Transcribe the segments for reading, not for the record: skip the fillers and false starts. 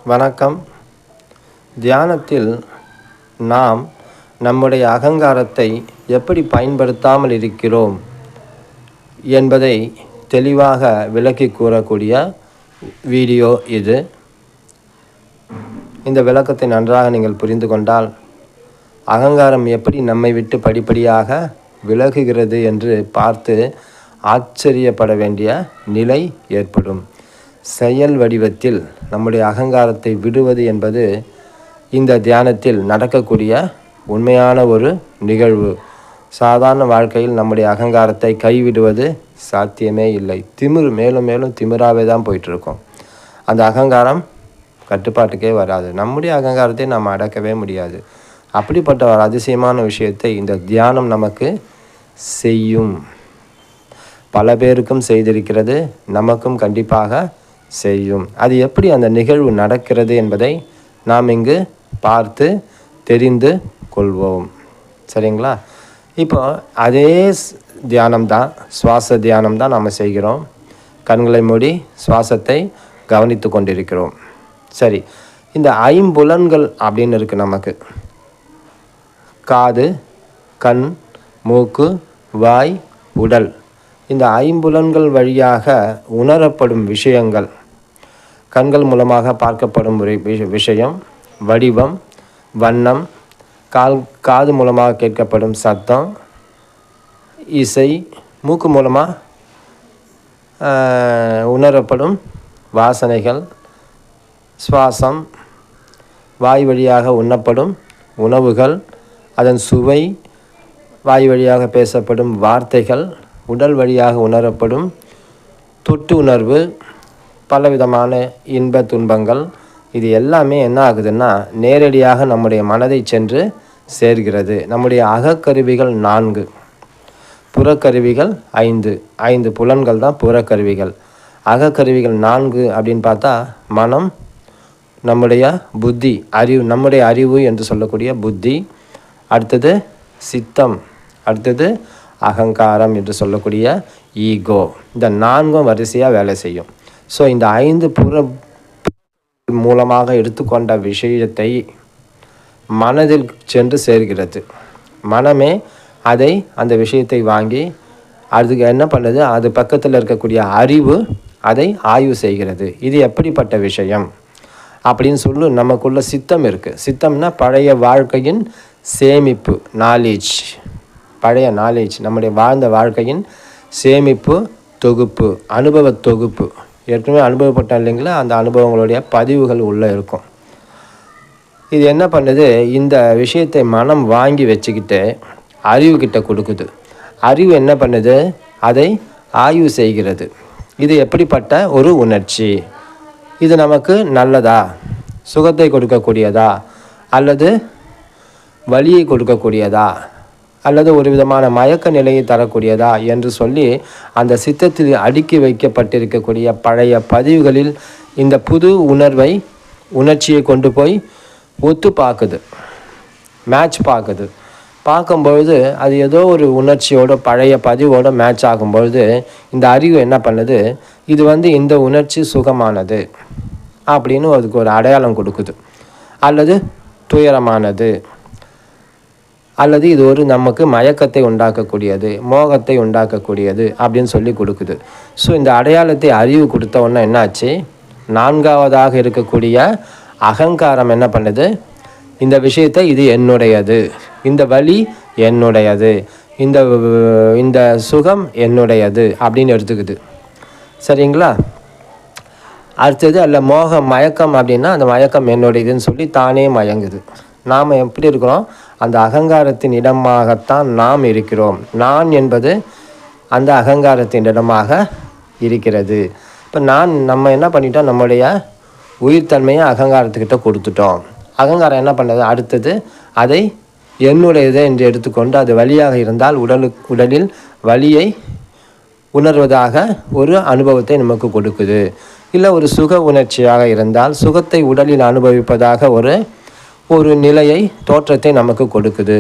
வணக்கம். தியானத்தில் நாம் நம்முடைய அகங்காரத்தை எப்படி பயன்படுத்தாமல் இருக்கிறோம் என்பதை தெளிவாக விளக்கி கூறக்கூடிய வீடியோ இது. இந்த விளக்கத்தை நன்றாக நீங்கள் புரிந்து கொண்டால் அகங்காரம் எப்படி நம்மை விட்டு படிப்படியாக விலகுகிறது என்று பார்த்து ஆச்சரியப்பட வேண்டிய நிலை ஏற்படும். செயல் வடிவத்தில் நம்முடைய அகங்காரத்தை விடுவது என்பது இந்த தியானத்தில் நடக்கக்கூடிய உண்மையான ஒரு நிகழ்வு. சாதாரண வாழ்க்கையில் நம்முடைய அகங்காரத்தை கைவிடுவது சாத்தியமே இல்லை. திமிரு மேலும் மேலும் திமிராகவே தான் போயிட்டுருக்கோம். அந்த அகங்காரம் கட்டுப்பாட்டுக்கே வராது. நம்முடைய அகங்காரத்தை நாம் அடக்கவே முடியாது. அப்படிப்பட்ட ஒரு அதிசயமான விஷயத்தை இந்த தியானம் நமக்கு செய்யும். பல பேருக்கும் செய்திருக்கிறது, நமக்கும் கண்டிப்பாக செய்யும். அது எப்படி அந்த நிகழ்வு நடக்கிறது என்பதை நாம் இங்கு பார்த்து தெரிந்து கொள்வோம். சரிங்களா? இப்போ அதே தியானம்தான், சுவாச தியானம்தான் நாம் செய்கிறோம். கண்களை மூடி சுவாசத்தை கவனித்து கொண்டிருக்கிறோம். சரி, இந்த ஐம்புலன்கள் அப்படின்னு இருக்குது நமக்கு. காது, கண், மூக்கு, வாய், உடல். இந்த ஐம்புலன்கள் வழியாக உணரப்படும் விஷயங்கள், கண்கள் மூலமாக பார்க்கப்படும் விஷயம், வடிவம், வண்ணம், காது மூலமாக கேட்கப்படும் சத்தம், இசை, மூக்கு மூலமாக உணரப்படும் வாசனைகள், சுவாசம், வாய் வழியாக உண்ணப்படும் உணவுகள், அதன் சுவை, வாய் வழியாக பேசப்படும் வார்த்தைகள், உடல் வழியாக உணரப்படும் தொட்டு உணர்வு, பலவிதமான இன்ப துன்பங்கள். இது எல்லாமே என்ன ஆகுதுன்னா நேரடியாக நம்முடைய மனதை சென்று சேர்கிறது. நம்முடைய அகக்கருவிகள் 4, புறக்கருவிகள் 5 புலன்கள் தான் புறக்கருவிகள். அகக்கருவிகள் 4 அப்படின்னு பார்த்தா மனம், நம்முடைய புத்தி, அறிவு, நம்முடைய அறிவு என்று சொல்லக்கூடிய புத்தி, அடுத்தது சித்தம், அடுத்தது அகங்காரம் என்று சொல்லக்கூடிய ஈகோ. இந்த 4 வரிசையாக வேலை செய்யும். ஸோ இந்த 5 புற மூலமாக எடுத்துக்கொண்ட விஷயத்தை மனதில் சென்று சேர்கிறது. மனமே அந்த விஷயத்தை வாங்கி அதுக்கு என்ன பண்ணுது, அது பக்கத்தில் இருக்கக்கூடிய அறிவு அதை ஆய்வு செய்கிறது. இது எப்படிப்பட்ட விஷயம் அப்படின்னு சொல்லி நமக்குள்ள சித்தம் இருக்குது. சித்தம்னா பழைய வாழ்க்கையின் சேமிப்பு, நாலேஜ், பழைய நாலேஜ், நம்முடைய வாழ்ந்த வாழ்க்கையின் சேமிப்பு தொகுப்பு, அனுபவ தொகுப்பு. ஏற்கனவே அனுபவப்பட்டோம் இல்லைங்களா, அந்த அனுபவங்களுடைய பதிவுகள் உள்ளே இருக்கும். இது என்ன பண்ணுது, இந்த விஷயத்தை மனம் வாங்கி வச்சுக்கிட்டு அறிவுக்கிட்ட கொடுக்குது. அறிவு என்ன பண்ணுது, அதை ஆய்வு செய்கிறது. இது எப்படிப்பட்ட ஒரு உணர்ச்சி, இது நமக்கு நல்லதா, சுகத்தை கொடுக்கக்கூடியதா, அல்லது வலியை கொடுக்கக்கூடியதா, அல்லது ஒரு விதமான மயக்க நிலையை தரக்கூடியதா என்று சொல்லி அந்த சித்தத்தில் அடுக்கி வைக்கப்பட்டிருக்கக்கூடிய பழைய பதிவுகளில் இந்த புது உணர்ச்சியை கொண்டு போய் ஒத்து பார்க்குது, மேட்ச் பார்க்குது. பார்க்கும்பொழுது அது ஏதோ ஒரு உணர்ச்சியோட பழைய பதிவோடு மேட்ச் ஆகும்பொழுது இந்த அறிவு என்ன பண்ணுது, இது இந்த உணர்ச்சி சுகமானது அப்படின்னு அதுக்கு ஒரு அடையாளம் கொடுக்குது, அல்லது துயரமானது, அல்லது இது ஒரு நமக்கு மயக்கத்தை உண்டாக்கக்கூடியது, மோகத்தை உண்டாக்கக்கூடியது அப்படின்னு சொல்லி கொடுக்குது. ஸோ இந்த அடையாளத்தை அறிவு கொடுத்த உடனே என்னாச்சு, 4வதாக இருக்கக்கூடிய அகங்காரம் என்ன பண்ணுது, இந்த விஷயத்தை இது என்னுடையது, இந்த வலி என்னுடையது, இந்த சுகம் என்னுடையது அப்படின்னு எடுத்துக்குது. சரிங்களா? அடுத்தது மயக்கம் அப்படின்னா அந்த மயக்கம் என்னுடையதுன்னு சொல்லி தானே மயங்குது. நாம் எப்படி இருக்கிறோம், அந்த அகங்காரத்தின் இடமாகத்தான் நாம் இருக்கிறோம். நான் என்பது அந்த அகங்காரத்தின் இடமாக இருக்கிறது. இப்போ நம்ம என்ன பண்ணிட்டோம், நம்முடைய உயிர்த்தன்மையை அகங்காரத்துக்கிட்ட கொடுத்துட்டோம். அகங்காரம் என்ன பண்ணுறது, அடுத்தது அதை என்னுடையது என்று எடுத்துக்கொண்டு அது வலியாக இருந்தால் உடலில் வலியை உணர்வதாக ஒரு அனுபவத்தை நமக்கு கொடுக்குது. இல்லை ஒரு சுக உணர்ச்சியாக இருந்தால் சுகத்தை உடலில் அனுபவிப்பதாக ஒரு நிலையை, தோற்றத்தை நமக்கு கொடுக்குது.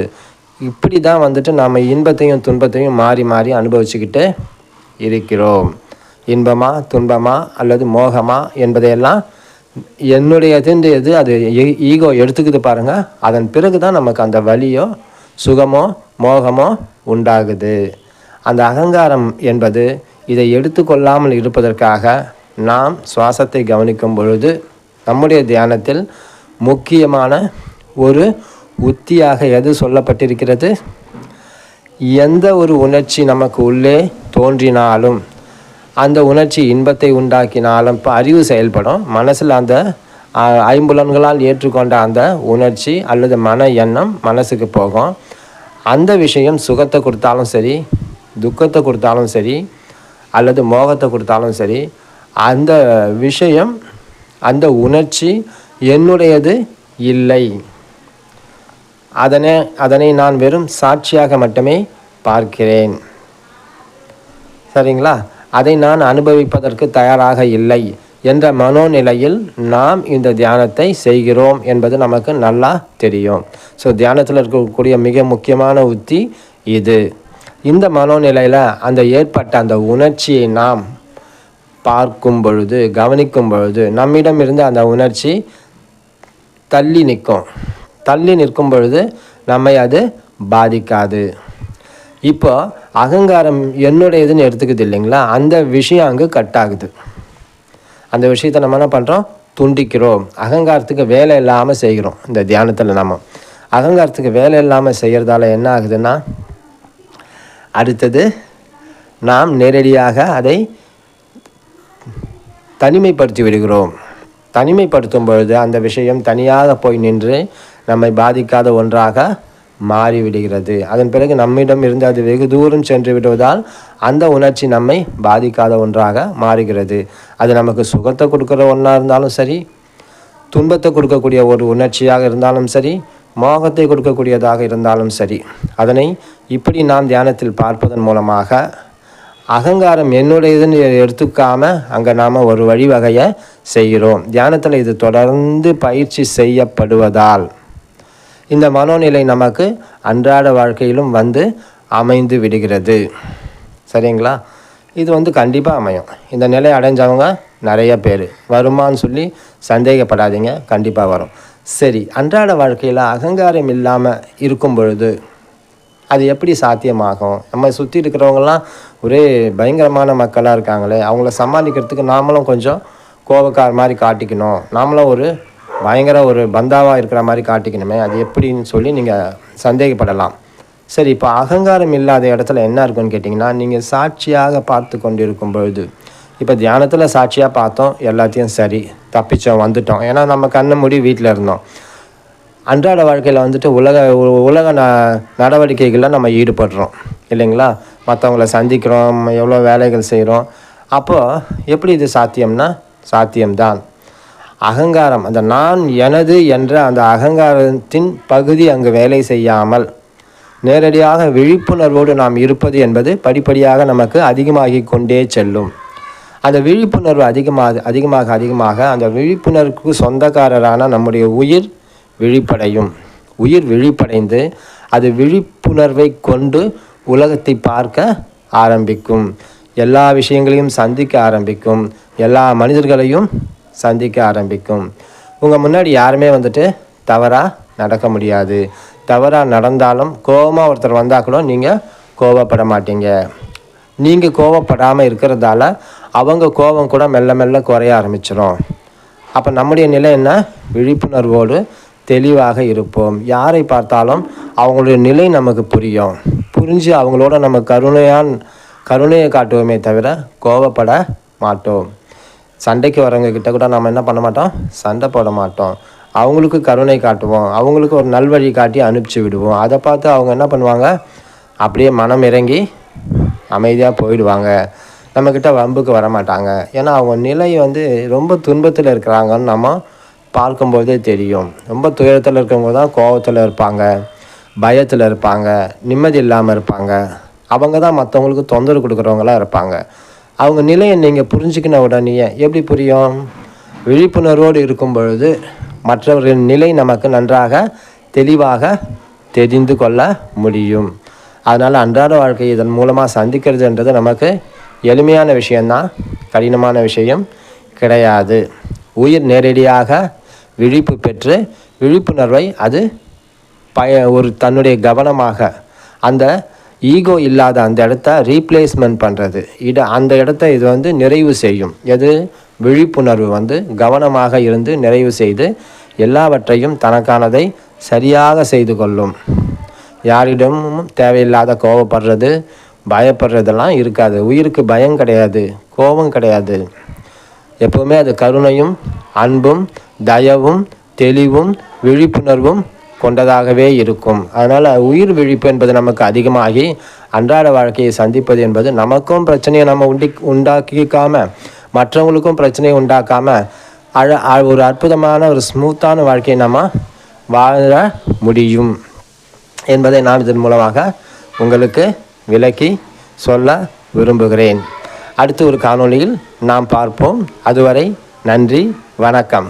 இப்படி தான் நாம் இன்பத்தையும் துன்பத்தையும் மாறி மாறி அனுபவிச்சுக்கிட்டு இருக்கிறோம். இன்பமா துன்பமா அல்லது மோகமா என்பதையெல்லாம் என்னுடையதுன்ற எது அது ஈகோ எடுத்துக்குது பாருங்கள். அதன் பிறகு தான் நமக்கு அந்த வலியோ சுகமோ மோகமோ உண்டாகுது. அந்த அகங்காரம் என்பது இதை எடுத்துக்கொள்ளாமல் இருப்பதற்காக நாம் சுவாசத்தை கவனிக்கும் பொழுது நம்முடைய தியானத்தில் முக்கியமான ஒரு உத்தியாக எது சொல்லப்பட்டிருக்கிறது? எந்த ஒரு உணர்ச்சி நமக்கு உள்ளே தோன்றினாலும், அந்த உணர்ச்சி இன்பத்தை உண்டாக்கினாலும், இப்போ அறிவு செயல்படும். மனசில் அந்த ஐம்புலன்களால் ஏற்றுக்கொண்ட அந்த உணர்ச்சி அல்லது மன எண்ணம் மனசுக்கு போகும். அந்த விஷயம் சுகத்தை கொடுத்தாலும் சரி, துக்கத்தை கொடுத்தாலும் சரி, அல்லது மோகத்தை கொடுத்தாலும் சரி, அந்த விஷயம் அந்த உணர்ச்சி என்னுடையது இல்லை. அதனை நான் வெறும் சாட்சியாக மட்டுமே பார்க்கிறேன். சரிங்களா? அதை நான் அனுபவிப்பதற்கு தயாராக இல்லை என்ற மனோநிலையில் நாம் இந்த தியானத்தை செய்கிறோம் என்பது நமக்கு நல்லா தெரியும். ஸோ தியானத்தில் இருக்கக்கூடிய மிக முக்கியமான உத்தி இது. இந்த மனோநிலையில் அந்த ஏற்பட்ட அந்த உணர்ச்சியை நாம் பார்க்கும் பொழுது, கவனிக்கும் பொழுது, நம்மிடம் இருந்து அந்த உணர்ச்சி தள்ளி நிற்கும் பொழுது நம்மை அது பாதிக்காது. இப்போ அகங்காரம் என்னுடையதுன்னு எடுத்துக்குது இல்லைங்களா? அந்த விஷயம் அங்கே கட் ஆகுது. அந்த விஷயத்தை நம்ம என்ன பண்ணுறோம்? துண்டிக்கிறோம். அகங்காரத்துக்கு வேலை இல்லாமல் செய்கிறோம். இந்த தியானத்தில் நம்ம அகங்காரத்துக்கு வேலை இல்லாமல் செய்கிறதால என்ன ஆகுதுன்னா, அடுத்தது நாம் நேரடியாக அதை தனிமைப்படுத்தி விடுகிறோம். தனிமைப்படுத்தும் பொழுது அந்த விஷயம் தனியாக போய் நின்று நம்மை பாதிக்காத ஒன்றாக மாறிவிடுகிறது. அதன் பிறகு நம்மிடம் இருந்து அது வெகு தூரம் சென்று விடுவதால் அந்த உணர்ச்சி நம்மை பாதிக்காத ஒன்றாக மாறுகிறது. அது நமக்கு சுகத்தை கொடுக்குற ஒன்றா இருந்தாலும் சரி, துன்பத்தை கொடுக்கக்கூடிய ஒரு உணர்ச்சியாக இருந்தாலும் சரி, மோகத்தை கொடுக்கக்கூடியதாக இருந்தாலும் சரி, அதனை இப்படி நாம் தியானத்தில் பார்ப்பதன் மூலமாக அகங்காரம் என்னுடையதுன்னு எடுத்துக்காமல் அங்கே நாம் ஒரு வழிவகையை செய்கிறோம். தியானத்தில் இது தொடர்ந்து பயிற்சி செய்யப்படுவதால் இந்த மனோநிலை நமக்கு அன்றாட வாழ்க்கையிலும் வந்து அமைந்து விடுகிறது. சரிங்களா? இது கண்டிப்பாக அமையும். இந்த நிலை அடைஞ்சவங்க நிறைய பேர். வருமானு சொல்லி சந்தேகப்படாதீங்க, கண்டிப்பாக வரும். சரி, அன்றாட வாழ்க்கையில் அகங்காரம் இல்லாமல் இருக்கும் பொழுது அது எப்படி சாத்தியமாகும்? நம்ம சுற்றி இருக்கிறவங்கலாம் ஒரே பயங்கரமான மக்களாக இருக்காங்களே, அவங்கள சமாளிக்கிறதுக்கு நாமளும் கொஞ்சம் கோபக்கார மாதிரி காட்டிக்கணும், நாமளும் ஒரு பயங்கர ஒரு பந்தாவாக இருக்கிற மாதிரி காட்டிக்கணுமே, அது எப்படின்னு சொல்லி நீங்கள் சந்தேகப்படலாம். சரி, இப்போ அகங்காரம் இல்லாத இடத்துல என்ன இருக்குன்னு கேட்டிங்கன்னா, நீங்கள் சாட்சியாக பார்த்து கொண்டு இருக்கும் பொழுது, இப்போ தியானத்தில் சாட்சியாக பார்த்தோம், எல்லாத்தையும் சரி தப்பிச்சோம், வந்துட்டோம். ஏன்னா நம்ம கண்ணை மூடி வீட்டில் இருந்தோம். அன்றாட வாழ்க்கையில் உலக நடவடிக்கைகளில் நம்ம ஈடுபடுறோம் இல்லைங்களா? மற்றவங்கள சந்திக்கிறோம், எவ்வளோ வேலைகள் செய்கிறோம். அப்போது எப்படி இது சாத்தியம்னா, சாத்தியம்தான். அகங்காரம், அந்த நான் எனது என்ற அந்த அகங்காரத்தின் பகுதி அங்கு வேலை செய்யாமல் நேரடியாக விழிப்புணர்வோடு நாம் இருப்பது என்பது படிப்படியாக நமக்கு அதிகமாகி கொண்டே செல்லும். அந்த விழிப்புணர்வு அதிகமாக அந்த விழிப்புணர்வுக்கு சொந்தக்காரரான நம்முடைய உயிர் விழிப்படைந்து அது விழிப்புணர்வை கொண்டு உலகத்தை பார்க்க ஆரம்பிக்கும். எல்லா விஷயங்களையும் சந்திக்க ஆரம்பிக்கும். எல்லா மனிதர்களையும் சந்திக்க ஆரம்பிக்கும். உங்கள் முன்னாடி யாருமே தவறாக நடக்க முடியாது. தவறாக நடந்தாலும் கோபமாக ஒருத்தர் வந்தால் கூட நீங்கள் கோபப்பட மாட்டீங்க. நீங்கள் கோபப்படாமல் இருக்கிறதால அவங்க கோபம் கூட மெல்ல மெல்ல குறைய ஆரம்பிச்சிடும். அப்போ நம்முடைய நிலை என்ன? விழிப்புணர்வோடு தெளிவாக இருப்போம். யாரை பார்த்தாலும் அவங்களுடைய நிலை நமக்கு புரிஞ்சு அவங்களோட நம்ம கருணையை காட்டுவோமே தவிர கோபப்பட மாட்டோம். சண்டைக்கு வரவங்க கிட்ட கூட நம்ம என்ன பண்ண மாட்டோம்? சண்டை போட மாட்டோம். அவங்களுக்கு கருணை காட்டுவோம், அவங்களுக்கு ஒரு நல்வழி காட்டி அனுப்பிச்சி விடுவோம். அதை பார்த்து அவங்க என்ன பண்ணுவாங்க? அப்படியே மனம் இறங்கி அமைதியாக போயிடுவாங்க. நம்மக்கிட்ட வம்புக்கு வர மாட்டாங்க. ஏன்னா அவங்க நிலை ரொம்ப துன்பத்தில் இருக்கிறாங்கன்னு நம்ம பார்க்கும்போதே தெரியும். ரொம்ப துயரத்தில் இருக்கிறவங்க தான் கோபத்தில் இருப்பாங்க, பயத்தில் இருப்பாங்க, நிம்மதி இல்லாமல் இருப்பாங்க. அவங்க தான் மற்றவங்களுக்கு தொந்தரவு கொடுக்குறவங்களாம் இருப்பாங்க. அவங்க நிலையை நீங்கள் புரிஞ்சுக்கின உடனே எப்படி புரியும்? விழிப்புணர்வோடு இருக்கும் பொழுது மற்றவர்களின் நிலை நமக்கு நன்றாக தெளிவாக தெரிந்து கொள்ள முடியும். அதனால் அன்றாட வாழ்க்கை இதன் மூலமாக சந்திக்கிறதுன்றது நமக்கு எளிமையான விஷயந்தான், கடினமான விஷயம் கிடையாது. உயிர் நேரடியாக விழிப்பு பெற்று விழிப்புணர்வை அது ஒரு தன்னுடைய கவனமாக அந்த ஈகோ இல்லாத அந்த இடத்த ரீப்ளேஸ்மெண்ட் பண்ணுறது. அந்த இடத்த இது நிறைவு செய்யும். எது? விழிப்புணர்வு கவனமாக இருந்து நிறைவு செய்து எல்லாவற்றையும் தனக்கானதை சரியாக செய்து கொள்ளும். யாரிடமும் தேவையில்லாத கோபப்படுறது, பயப்படுறதெல்லாம் இருக்காது. உயிருக்கு பயம் கிடையாது, கோபம் கிடையாது. எப்போவுமே அது கருணையும் அன்பும் தயவும் தெளிவும் விழிப்புணர்வும் கொண்டதாகவே இருக்கும். அதனால் உயிர் விழிப்பு என்பது நமக்கு அதிகமாகி அன்றாட வாழ்க்கையை சந்திப்பது என்பது நமக்கும் பிரச்சனையை நம்ம உண்டாக்கிக்காமல் மற்றவங்களுக்கும் பிரச்சனையை உண்டாக்காமல் ஒரு அற்புதமான ஒரு ஸ்மூத்தான வாழ்க்கையை நம்ம வாழ முடியும் என்பதை நான் இதன் மூலமாக உங்களுக்கு விளக்கி சொல்ல விரும்புகிறேன். அடுத்து ஒரு காணொளியில் நாம் பார்ப்போம். அதுவரை நன்றி, வணக்கம்.